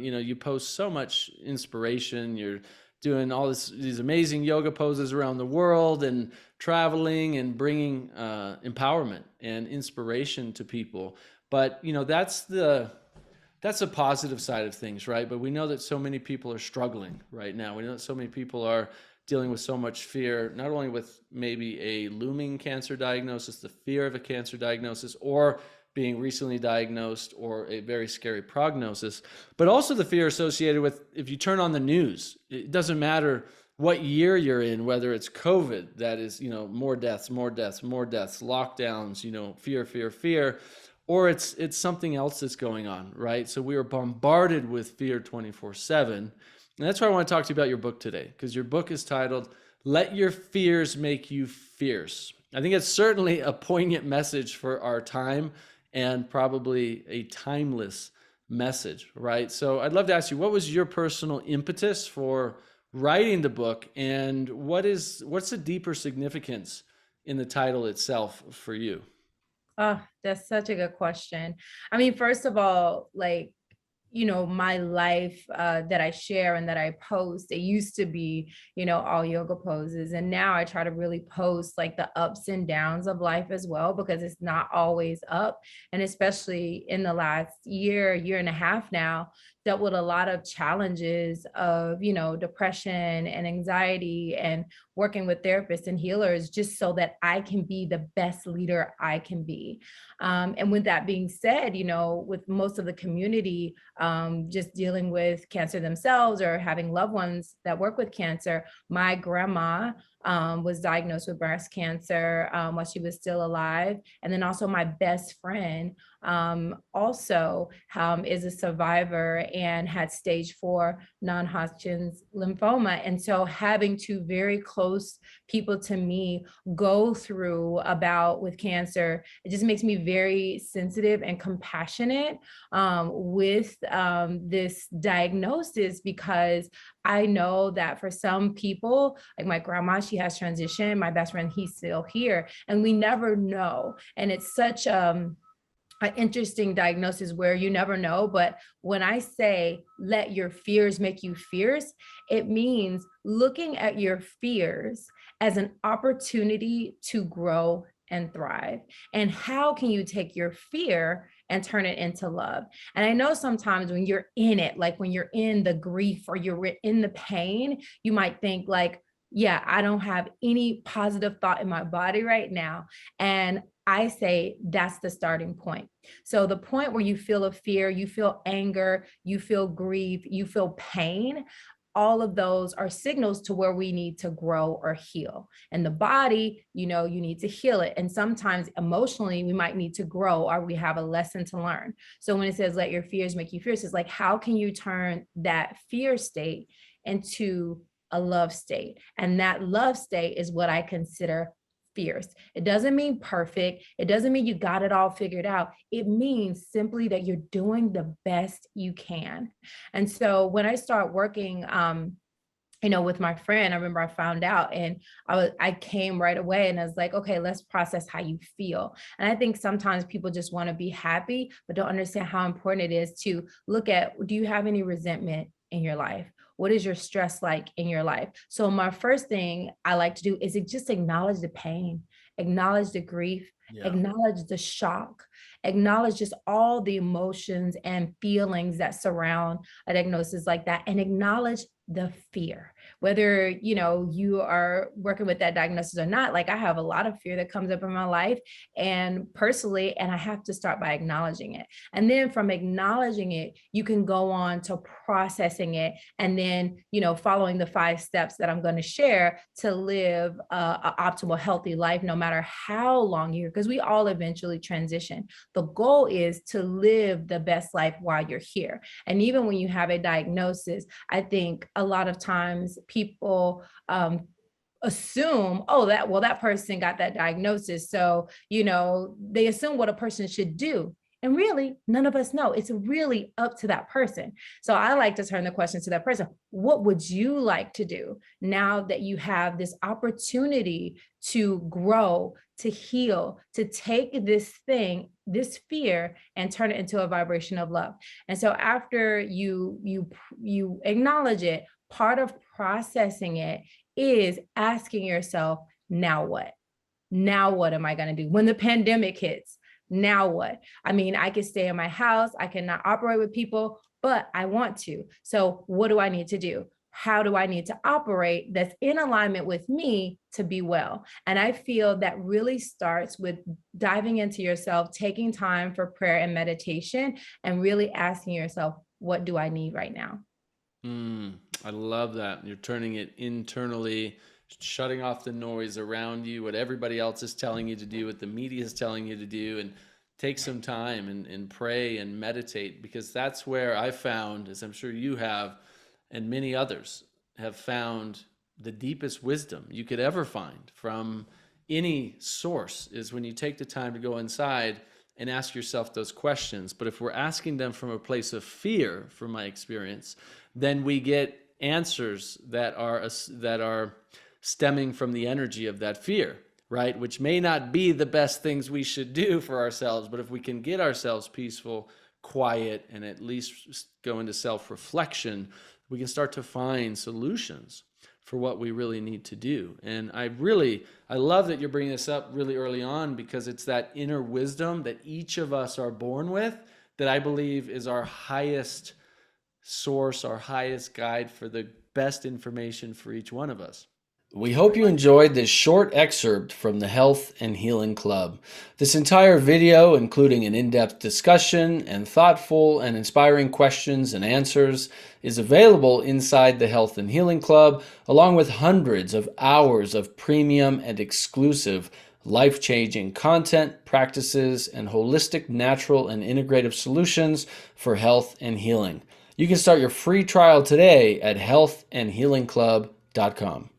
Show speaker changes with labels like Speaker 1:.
Speaker 1: you post so much inspiration. You're doing all these amazing yoga poses around the world and traveling and bringing empowerment and inspiration to people. But that's a positive side of things, right? But we know that so many people are struggling right now. We know that so many people are dealing with so much fear, not only with maybe a looming cancer diagnosis, the fear of a cancer diagnosis, or being recently diagnosed, or a very scary prognosis, but also the fear associated with, if you turn on the news, it doesn't matter what year you're in, whether it's COVID, that is, more deaths, more deaths, more deaths, lockdowns, fear, fear, fear, or it's something else that's going on, right? So we are bombarded with fear 24/7. And that's why I want to talk to you about your book today, because your book is titled, Let Your Fears Make You Fierce. I think it's certainly a poignant message for our time and probably a timeless message, right? So I'd love to ask you, what was your personal impetus for writing the book, and what's the deeper significance in the title itself for you?
Speaker 2: Oh, that's such a good question. I mean, first of all, like, my life that I share and that I post, it used to be, all yoga poses. And now I try to really post like the ups and downs of life as well, because it's not always up. And especially in the last year and a half now, dealt with a lot of challenges of, depression and anxiety, and working with therapists and healers just so that I can be the best leader I can be. And with that being said, with most of the community just dealing with cancer themselves or having loved ones that work with cancer, my grandma was diagnosed with breast cancer while she was still alive. And then also my best friend also is a survivor and had stage 4 non-Hodgkin's lymphoma. And so having two very close people to me go through about with cancer, it just makes me very sensitive and compassionate with this diagnosis, because I know that for some people, like my grandma, she has transitioned. My best friend, he's still here, and we never know. And it's such an interesting diagnosis where you never know. But when I say let your fears make you fierce, it means looking at your fears as an opportunity to grow and thrive. And how can you take your fear and turn it into love? And I know sometimes when you're in it, like when you're in the grief or you're in the pain, you might think like, yeah, I don't have any positive thought in my body right now. And I say that's the starting point. So the point where you feel a fear, you feel anger, you feel grief, you feel pain, all of those are signals to where we need to grow or heal. And the body, you need to heal it. And sometimes emotionally, we might need to grow, or we have a lesson to learn. So when it says, let your fears make you fierce, it's like, how can you turn that fear state into a love state? And that love state is what I consider fierce. It doesn't mean perfect. It doesn't mean you got it all figured out. It means simply that you're doing the best you can. And so when I start working, with my friend, I remember I found out, and I came right away and I was like, okay, let's process how you feel. And I think sometimes people just want to be happy, but don't understand how important it is to look at, do you have any resentment in your life? What is your stress like in your life? So my first thing I like to do is just acknowledge the pain, acknowledge the grief,
Speaker 1: Yeah.
Speaker 2: acknowledge the shock, acknowledge just all the emotions and feelings that surround a diagnosis like that, and acknowledge the fear, whether you are working with that diagnosis or not. Like, I have a lot of fear that comes up in my life, and personally, and I have to start by acknowledging it. And then from acknowledging it, you can go on to processing it, and then following the 5 steps that I'm going to share to live an optimal healthy life, no matter how long you're, because we all eventually transition. The goal is to live the best life while you're here. And even when you have a diagnosis, I think a lot of times people assume, oh, that person got that diagnosis. So, they assume what a person should do And really, none of us know. It's really up to that person. So I like to turn the question to that person. What would you like to do now that you have this opportunity to grow, to heal, to take this thing, this fear, and turn it into a vibration of love? And so after you acknowledge it, part of processing it is asking yourself, now what? Now what am I going to do when the pandemic hits? Now what? I mean, I can stay in my house, I cannot operate with people, but I want to. So what do I need to do? How do I need to operate that's in alignment with me to be well? And I feel that really starts with diving into yourself, taking time for prayer and meditation, and really asking yourself, what do I need right now?
Speaker 1: I love that. You're turning it internally, shutting off the noise around you, what everybody else is telling you to do, what the media is telling you to do, and take some time and pray and meditate, because that's where I found, as I'm sure you have, and many others have found, the deepest wisdom you could ever find from any source is when you take the time to go inside and ask yourself those questions. But if we're asking them from a place of fear, from my experience, then we get answers that are stemming from the energy of that fear, right? Which may not be the best things we should do for ourselves, but if we can get ourselves peaceful, quiet, and at least go into self-reflection, we can start to find solutions for what we really need to do. And I love that you're bringing this up really early on, because it's that inner wisdom that each of us are born with that I believe is our highest source, our highest guide for the best information for each one of us. We hope you enjoyed this short excerpt from the Health and Healing Club. This entire video, including an in-depth discussion and thoughtful and inspiring questions and answers, is available inside the Health and Healing Club, along with hundreds of hours of premium and exclusive life-changing content, practices, and holistic, natural, and integrative solutions for health and healing. You can start your free trial today at healthandhealingclub.com.